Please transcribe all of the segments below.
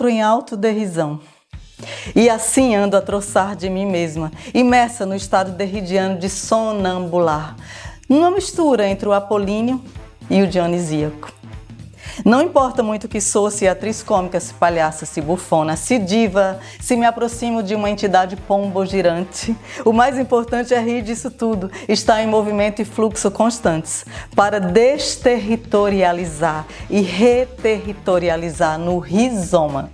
encontro em autoderrisão. E assim ando a troçar de mim mesma, imersa no estado derridiano de sonambular, numa mistura entre o apolíneo e o dionisíaco. Não importa muito o que sou, se atriz cômica, se palhaça, se bufona, se diva, se me aproximo de uma entidade pombo-girante. O mais importante é rir disso tudo, estar em movimento e fluxo constantes, para desterritorializar e reterritorializar no rizoma.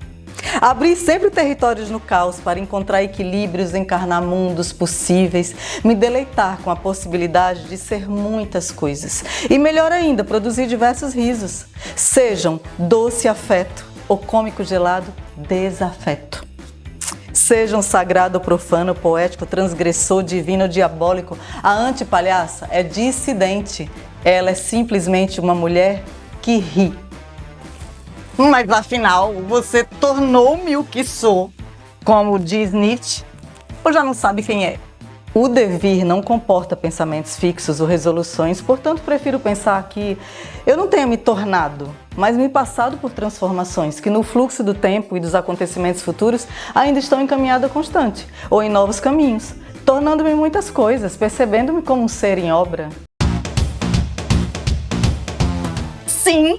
Abrir sempre territórios no caos para encontrar equilíbrios, encarnar mundos possíveis, me deleitar com a possibilidade de ser muitas coisas. E melhor ainda, produzir diversos risos, sejam doce afeto ou cômico gelado desafeto. Sejam sagrado ou profano, poético, transgressor, divino ou diabólico, a antipalhaça é dissidente. Ela é simplesmente uma mulher que ri. Mas afinal, você tornou-me o que sou, como diz Nietzsche, ou já não sabe quem é? O devir não comporta pensamentos fixos ou resoluções, portanto prefiro pensar que eu não tenha me tornado, mas me passado por transformações que no fluxo do tempo e dos acontecimentos futuros ainda estão em caminhada constante, ou em novos caminhos, tornando-me muitas coisas, percebendo-me como um ser em obra. Sim!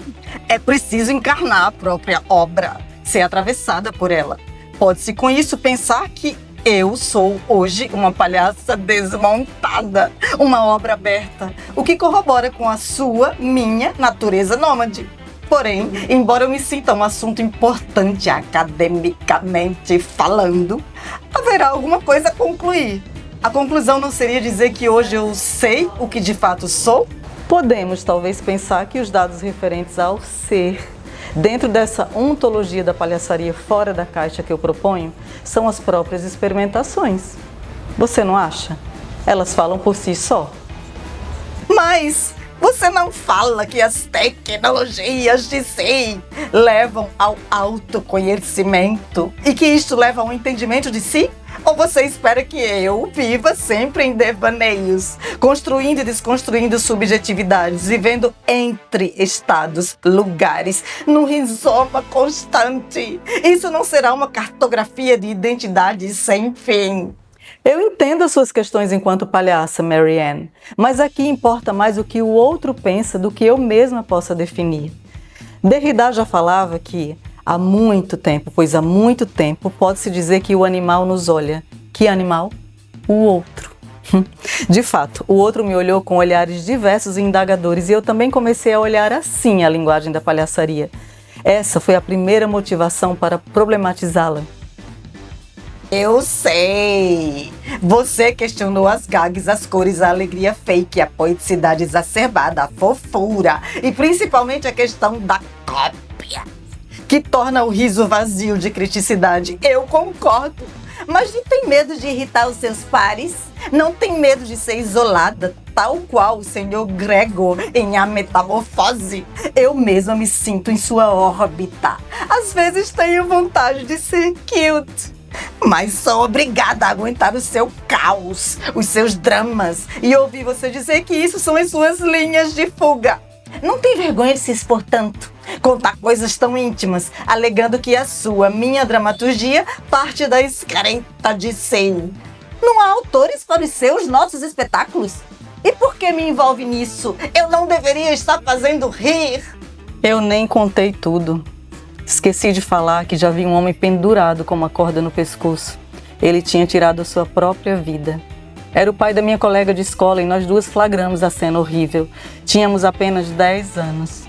É preciso encarnar a própria obra, ser atravessada por ela. Pode-se com isso pensar que eu sou hoje uma palhaça desmontada, uma obra aberta, o que corrobora com a minha natureza nômade. Porém, embora eu me sinta um assunto importante academicamente falando, haverá alguma coisa a concluir. A conclusão não seria dizer que hoje eu sei o que de fato sou? Podemos talvez pensar que os dados referentes ao ser, dentro dessa ontologia da palhaçaria fora da caixa que eu proponho, são as próprias experimentações. Você não acha? Elas falam por si só. Mas você não fala que as tecnologias de si levam ao autoconhecimento e que isto leva ao entendimento de si? Ou você espera que eu viva sempre em devaneios, construindo e desconstruindo subjetividades, vivendo entre estados, lugares, num rizoma constante? Isso não será uma cartografia de identidade sem fim. Eu entendo as suas questões enquanto palhaça, Marianne, mas aqui importa mais o que o outro pensa do que eu mesma possa definir. Derrida já falava que há muito tempo, pois há muito tempo, pode-se dizer que o animal nos olha. Que animal? O outro. De fato, o outro me olhou com olhares diversos e indagadores e eu também comecei a olhar assim a linguagem da palhaçaria. Essa foi a primeira motivação para problematizá-la. Eu sei! Você questionou as gags, as cores, a alegria fake, a poeticidade exacerbada, a fofura e principalmente a questão da cópia, que torna o riso vazio de criticidade. Eu concordo. Mas não tem medo de irritar os seus pares? Não tem medo de ser isolada, tal qual o Sr. Gregor em A Metamorfose? Eu mesma me sinto em sua órbita. Às vezes tenho vontade de ser cute, mas sou obrigada a aguentar o seu caos, os seus dramas e ouvir você dizer que isso são as suas linhas de fuga. Não tem vergonha de se expor tanto, contar coisas tão íntimas, alegando que minha dramaturgia parte da excreta de ser. Não há autores para os nossos espetáculos? E por que me envolve nisso? Eu não deveria estar fazendo rir? Eu nem contei tudo. Esqueci de falar que já vi um homem pendurado com uma corda no pescoço. Ele tinha tirado a sua própria vida. Era o pai da minha colega de escola e nós duas flagramos a cena horrível. Tínhamos apenas 10 anos.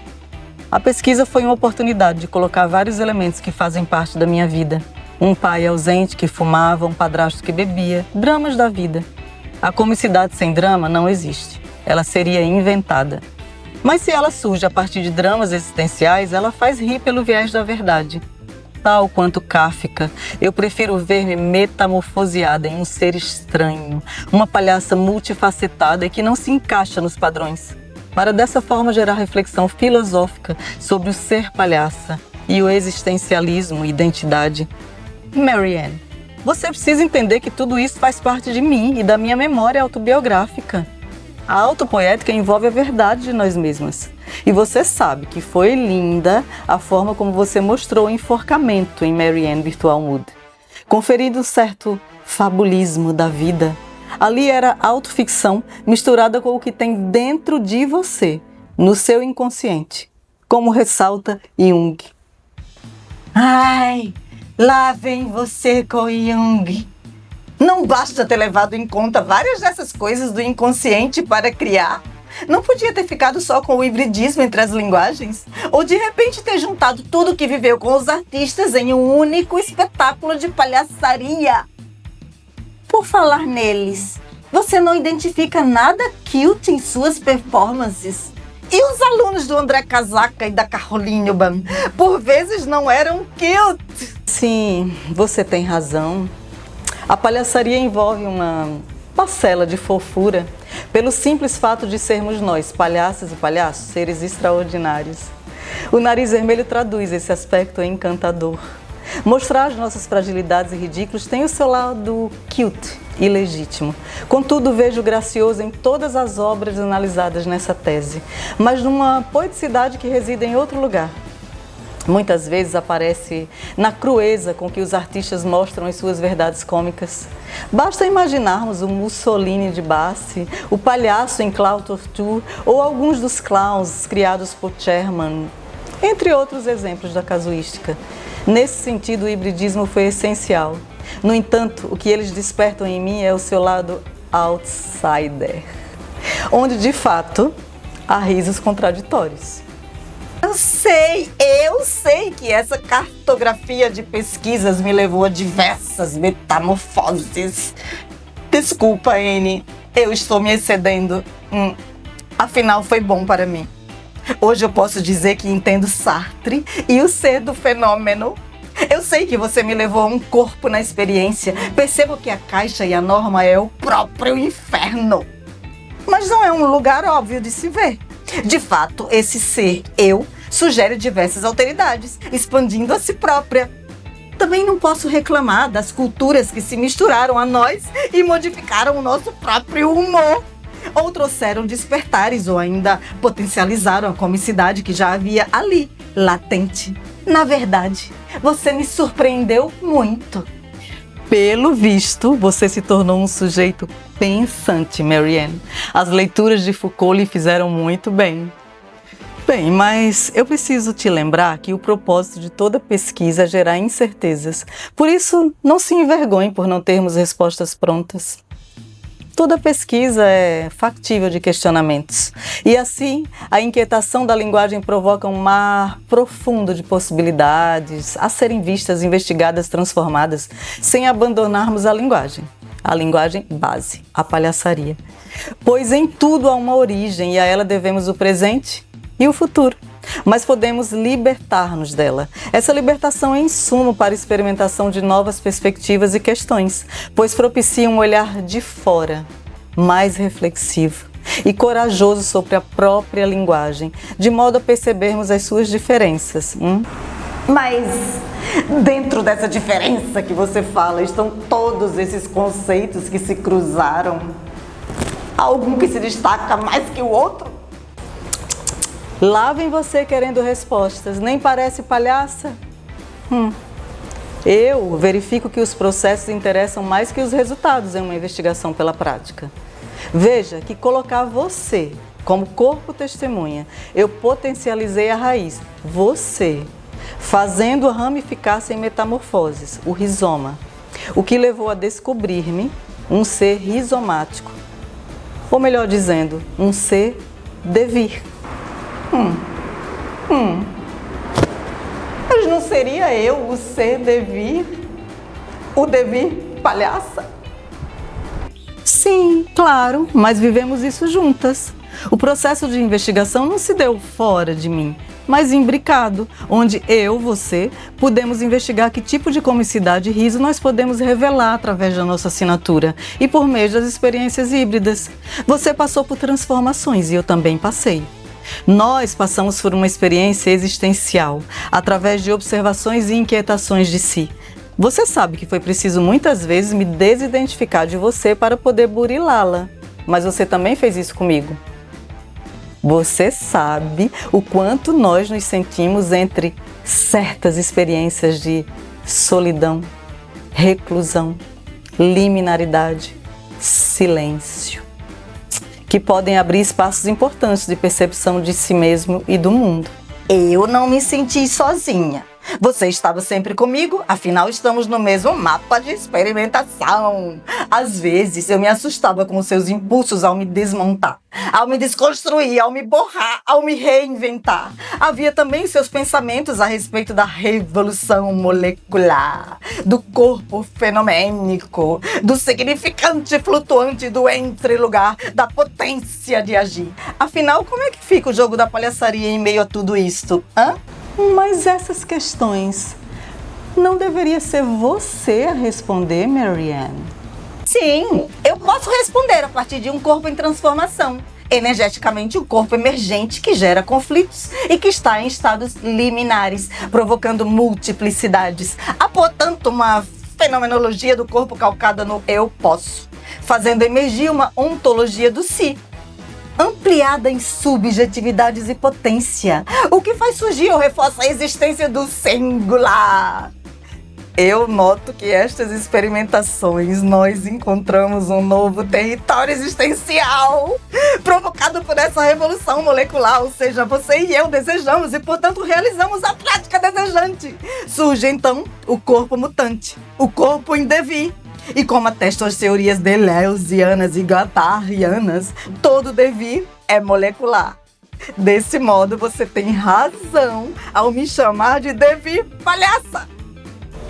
A pesquisa foi uma oportunidade de colocar vários elementos que fazem parte da minha vida. Um pai ausente que fumava, um padrasto que bebia, dramas da vida. A comicidade sem drama não existe. Ela seria inventada. Mas se ela surge a partir de dramas existenciais, ela faz rir pelo viés da verdade. Tal quanto Kafka, eu prefiro ver-me metamorfoseada em um ser estranho, uma palhaça multifacetada e que não se encaixa nos padrões, para dessa forma gerar reflexão filosófica sobre o ser palhaça e o existencialismo e identidade. Marianne, você precisa entender que tudo isso faz parte de mim e da minha memória autobiográfica. A autopoética envolve a verdade de nós mesmas. E você sabe que foi linda a forma como você mostrou o enforcamento em Marianne Virtual Mood. Conferindo um certo fabulismo da vida, ali era autoficção misturada com o que tem dentro de você, no seu inconsciente, como ressalta Jung. Ai, lá vem você com Jung. Não basta ter levado em conta várias dessas coisas do inconsciente para criar? Não podia ter ficado só com o hibridismo entre as linguagens? Ou de repente ter juntado tudo que viveu com os artistas em um único espetáculo de palhaçaria? Por falar neles, você não identifica nada cute em suas performances? E os alunos do André Casaca e da Caroline Ban, por vezes não eram cute? Sim, você tem razão. A palhaçaria envolve uma parcela de fofura pelo simples fato de sermos nós, palhaças e palhaços, seres extraordinários. O Nariz Vermelho traduz esse aspecto encantador. Mostrar as nossas fragilidades e ridículos tem o seu lado cute e legítimo. Contudo, vejo o gracioso em todas as obras analisadas nessa tese, mas numa poeticidade que reside em outro lugar. Muitas vezes aparece na crueza com que os artistas mostram as suas verdades cômicas. Basta imaginarmos o Mussolini de Bassi, o palhaço em Clown Torture ou alguns dos clowns criados por Sherman, entre outros exemplos da casuística. Nesse sentido, o hibridismo foi essencial. No entanto, o que eles despertam em mim é o seu lado outsider, onde de fato há risos contraditórios. Eu sei que essa cartografia de pesquisas me levou a diversas metamorfoses. Desculpa, Anne, eu estou me excedendo. Afinal, foi bom para mim. Hoje eu posso dizer que entendo Sartre e o ser do fenômeno. Eu sei que você me levou a um corpo na experiência. Percebo que a caixa e a norma é o próprio inferno. Mas não é um lugar óbvio de se ver. De fato, esse ser, eu, sugere diversas alteridades, expandindo a si própria. Também não posso reclamar das culturas que se misturaram a nós e modificaram o nosso próprio humor. Ou trouxeram despertares ou ainda potencializaram a comicidade que já havia ali, latente. Na verdade, você me surpreendeu muito. Pelo visto, você se tornou um sujeito pensante, Marianne. As leituras de Foucault lhe fizeram muito bem. Bem, mas eu preciso te lembrar que o propósito de toda pesquisa é gerar incertezas. Por isso, não se envergonhe por não termos respostas prontas. Toda pesquisa é factível de questionamentos. E assim, a inquietação da linguagem provoca um mar profundo de possibilidades a serem vistas, investigadas, transformadas, sem abandonarmos a linguagem base, a palhaçaria. Pois em tudo há uma origem e a ela devemos o presente e o futuro. Mas podemos libertar-nos dela. Essa libertação é insumo para a experimentação de novas perspectivas e questões, pois propicia um olhar de fora, mais reflexivo e corajoso sobre a própria linguagem, de modo a percebermos as suas diferenças. Mas dentro dessa diferença que você fala, estão todos esses conceitos que se cruzaram. Há algum que se destaca mais que o outro? Lá vem você querendo respostas, nem parece palhaça? Eu verifico que os processos interessam mais que os resultados em uma investigação pela prática. Veja que colocar você como corpo testemunha, eu potencializei a raiz, você, fazendo-a ramificar-se em metamorfoses, o rizoma, o que levou a descobrir-me um ser rizomático, ou melhor dizendo, um ser devir. Mas não seria eu o ser devir? O devir palhaça? Sim, claro, mas vivemos isso juntas. O processo de investigação não se deu fora de mim, mas imbricado, onde eu, você, pudemos investigar que tipo de comicidade e riso nós podemos revelar através da nossa assinatura e por meio das experiências híbridas. Você passou por transformações e eu também passei. Nós passamos por uma experiência existencial, através de observações e inquietações de si. Você sabe que foi preciso muitas vezes me desidentificar de você para poder burilá-la. mas você também fez isso comigo. Você sabe o quanto nós nos sentimos entre certas experiências de solidão, reclusão, liminaridade, silêncio, que podem abrir espaços importantes de percepção de si mesmo e do mundo. Eu não me senti sozinha. Você estava sempre comigo, afinal estamos no mesmo mapa de experimentação. Às vezes eu me assustava com os seus impulsos ao me desmontar, ao me desconstruir, ao me borrar, ao me reinventar. Havia também seus pensamentos a respeito da revolução molecular, do corpo fenomênico, do significante flutuante do entrelugar, da potência de agir. Afinal, como é que fica o jogo da palhaçaria em meio a tudo isto, hã? Mas essas questões não deveria ser você a responder, Marianne? Sim, eu posso responder a partir de um corpo em transformação. Energeticamente, um corpo emergente que gera conflitos e que está em estados liminares, provocando multiplicidades. Há, portanto, uma fenomenologia do corpo calcada no eu posso, fazendo emergir uma ontologia do si, ampliada em subjetividades e potência, o que faz surgir ou reforça a existência do singular. Eu noto que estas experimentações nós encontramos um novo território existencial provocado por essa revolução molecular, ou seja, você e eu desejamos e, portanto, realizamos a prática desejante. Surge então o corpo mutante, o corpo em devir. E como atestam as teorias deleuzianas e guattarianas, todo devir é molecular. Desse modo, você tem razão ao me chamar de devir palhaça.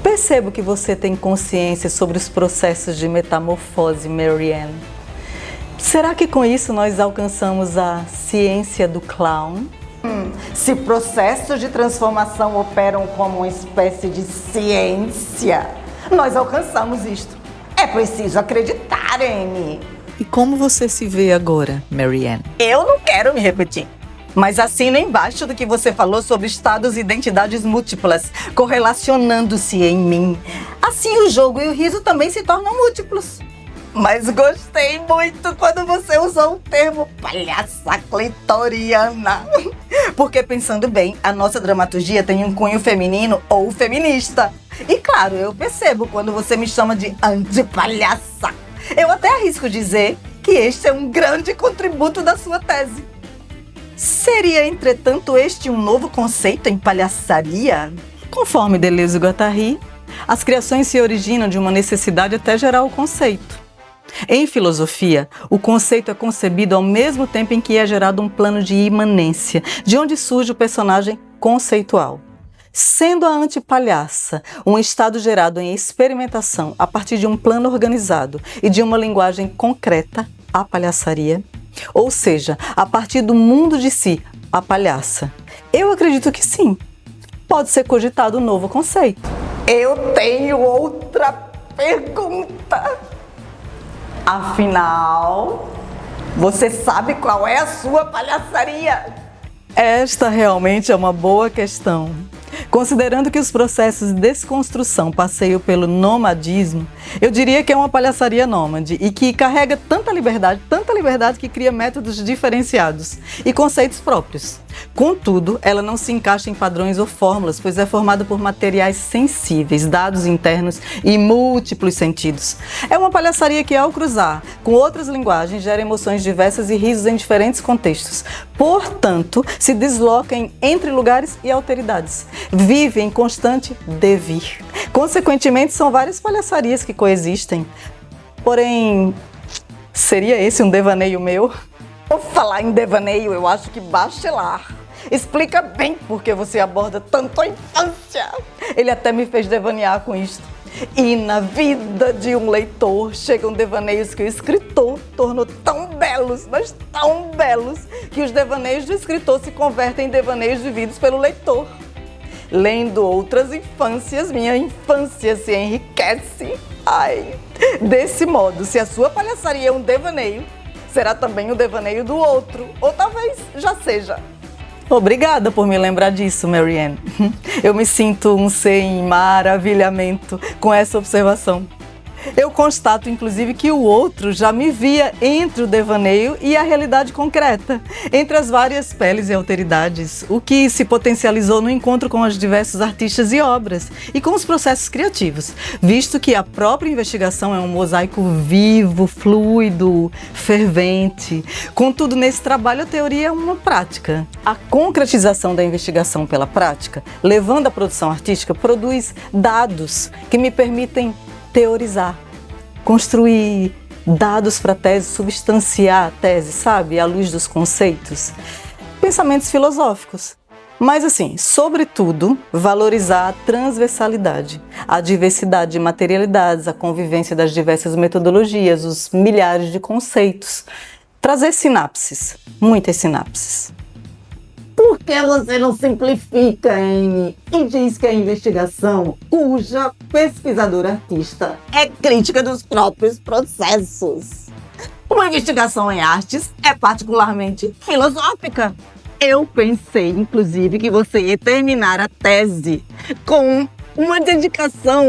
Percebo que você tem consciência sobre os processos de metamorfose, Marianne. Será que com isso nós alcançamos a ciência do clown? Se processos de transformação operam como uma espécie de ciência, nós alcançamos isto. É preciso acreditar, Amy. E como você se vê agora, Marianne? Eu não quero me repetir, mas assino embaixo do que você falou sobre estados e identidades múltiplas, correlacionando-se em mim. Assim, o jogo e o riso também se tornam múltiplos. Mas gostei muito quando você usou o termo palhaça clitoriana. Porque, pensando bem, a nossa dramaturgia tem um cunho feminino ou feminista. E claro, eu percebo quando você me chama de antipalhaça. Eu até arrisco dizer que este é um grande contributo da sua tese. Seria, entretanto, este um novo conceito em palhaçaria? Conforme Deleuze e Guattari, as criações se originam de uma necessidade até gerar o conceito. Em filosofia, o conceito é concebido ao mesmo tempo em que é gerado um plano de imanência, de onde surge o personagem conceitual. Sendo a antipalhaça um estado gerado em experimentação a partir de um plano organizado e de uma linguagem concreta, a palhaçaria, ou seja, a partir do mundo de si, a palhaça. Eu acredito que sim, pode ser cogitado um novo conceito. Eu tenho outra pergunta. Afinal, você sabe qual é a sua palhaçaria? Esta realmente é uma boa questão. Considerando que os processos de desconstrução passeiam pelo nomadismo, eu diria que é uma palhaçaria nômade e que carrega tanta liberdade que cria métodos diferenciados e conceitos próprios. Contudo, ela não se encaixa em padrões ou fórmulas, pois é formada por materiais sensíveis, dados internos e múltiplos sentidos. É uma palhaçaria que, ao cruzar com outras linguagens, gera emoções diversas e risos em diferentes contextos. Portanto, se desloca entre lugares e alteridades. Vive em constante devir. Consequentemente, são várias palhaçarias que coexistem. Porém, seria esse um devaneio meu? Por falar em devaneio, eu acho que Bachelard explica bem por que você aborda tanto a infância. Ele até me fez devanear com isto. E na vida de um leitor chegam devaneios que o escritor tornou tão belos, mas tão belos, que os devaneios do escritor se convertem em devaneios vividos pelo leitor. Lendo outras infâncias, minha infância se enriquece. Ai, desse modo, se a sua palhaçaria é um devaneio, será também o devaneio do outro, ou talvez já seja. Obrigada por me lembrar disso, Marianne. Eu me sinto um ser em maravilhamento com essa observação. Eu constato, inclusive, que o outro já me via entre o devaneio e a realidade concreta, entre as várias peles e alteridades, o que se potencializou no encontro com os diversos artistas e obras, e com os processos criativos, visto que a própria investigação é um mosaico vivo, fluido, fervente. Contudo, nesse trabalho, a teoria é uma prática. A concretização da investigação pela prática, levando à produção artística, produz dados que me permitem teorizar, construir dados para a tese, substanciar a tese, sabe? À luz dos conceitos, pensamentos filosóficos. Mas assim, sobretudo, valorizar a transversalidade, a diversidade de materialidades, a convivência das diversas metodologias, os milhares de conceitos. Trazer sinapses, muitas sinapses. Por que você não simplifica, Anne, e diz que a investigação, cuja pesquisadora artista é crítica dos próprios processos? Uma investigação em artes é particularmente filosófica. Eu pensei, inclusive, que você ia terminar a tese com uma dedicação,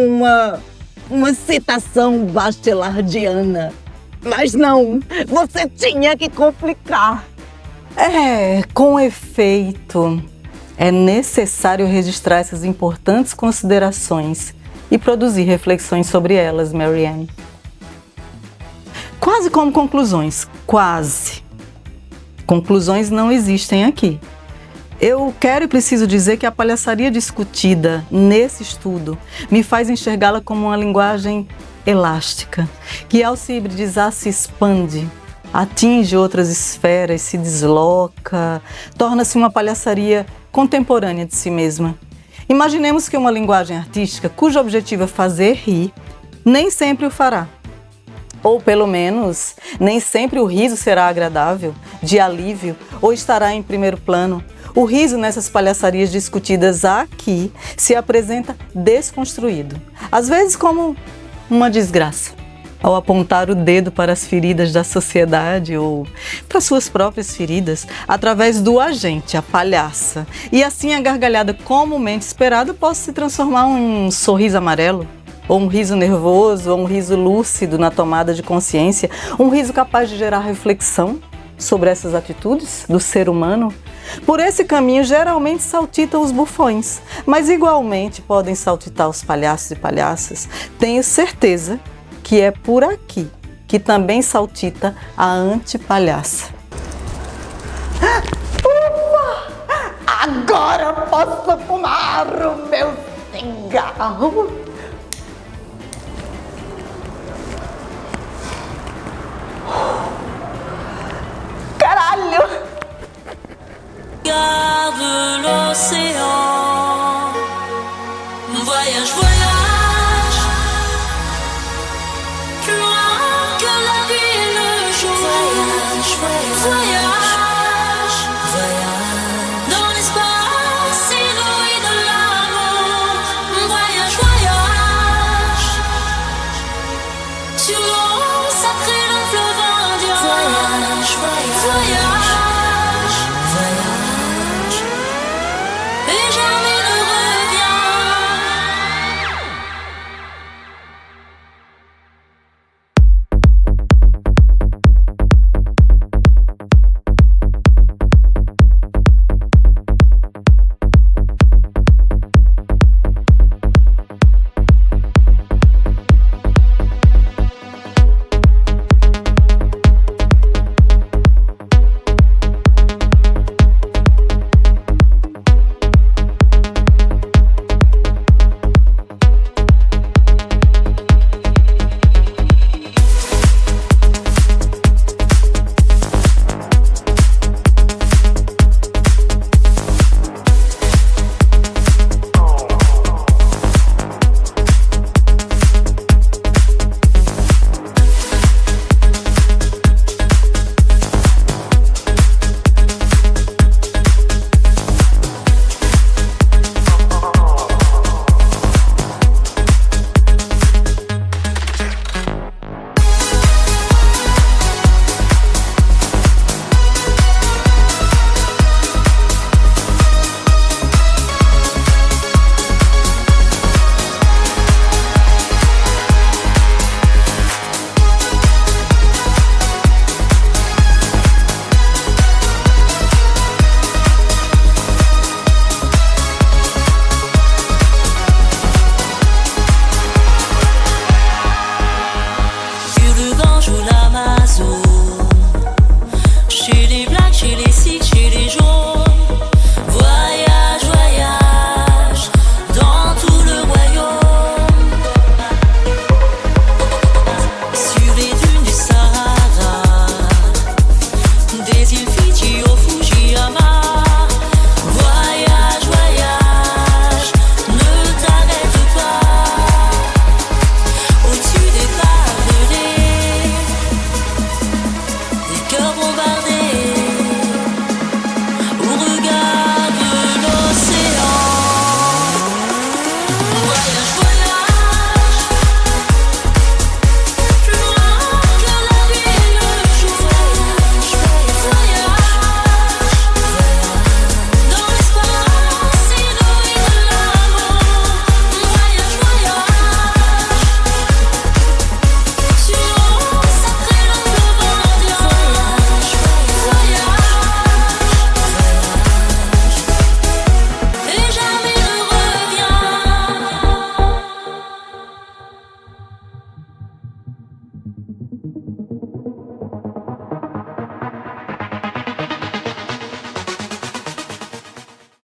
uma citação bastelardiana. Mas não, você tinha que complicar. Com efeito, é necessário registrar essas importantes considerações e produzir reflexões sobre elas, Marianne. Quase como conclusões, quase. Conclusões não existem aqui. Eu quero e preciso dizer que a palhaçaria discutida nesse estudo me faz enxergá-la como uma linguagem elástica, que ao se hibridizar se expande, atinge outras esferas, se desloca, torna-se uma palhaçaria contemporânea de si mesma. Imaginemos que uma linguagem artística, cujo objetivo é fazer rir, nem sempre o fará. Ou pelo menos, nem sempre o riso será agradável, de alívio, ou estará em primeiro plano. O riso nessas palhaçarias discutidas aqui se apresenta desconstruído, às vezes como uma desgraça. Ao apontar o dedo para as feridas da sociedade ou para suas próprias feridas, através do agente, a palhaça. E assim a gargalhada comumente esperada pode se transformar em um sorriso amarelo, ou um riso nervoso, ou um riso lúcido na tomada de consciência, um riso capaz de gerar reflexão sobre essas atitudes do ser humano. Por esse caminho, geralmente saltitam os bufões, mas igualmente podem saltitar os palhaços e palhaças. Tenho certeza que é por aqui que também saltita a antipalhaça. Ufa! Agora posso fumar o meu cigarro. Caralho! Garde l'océan.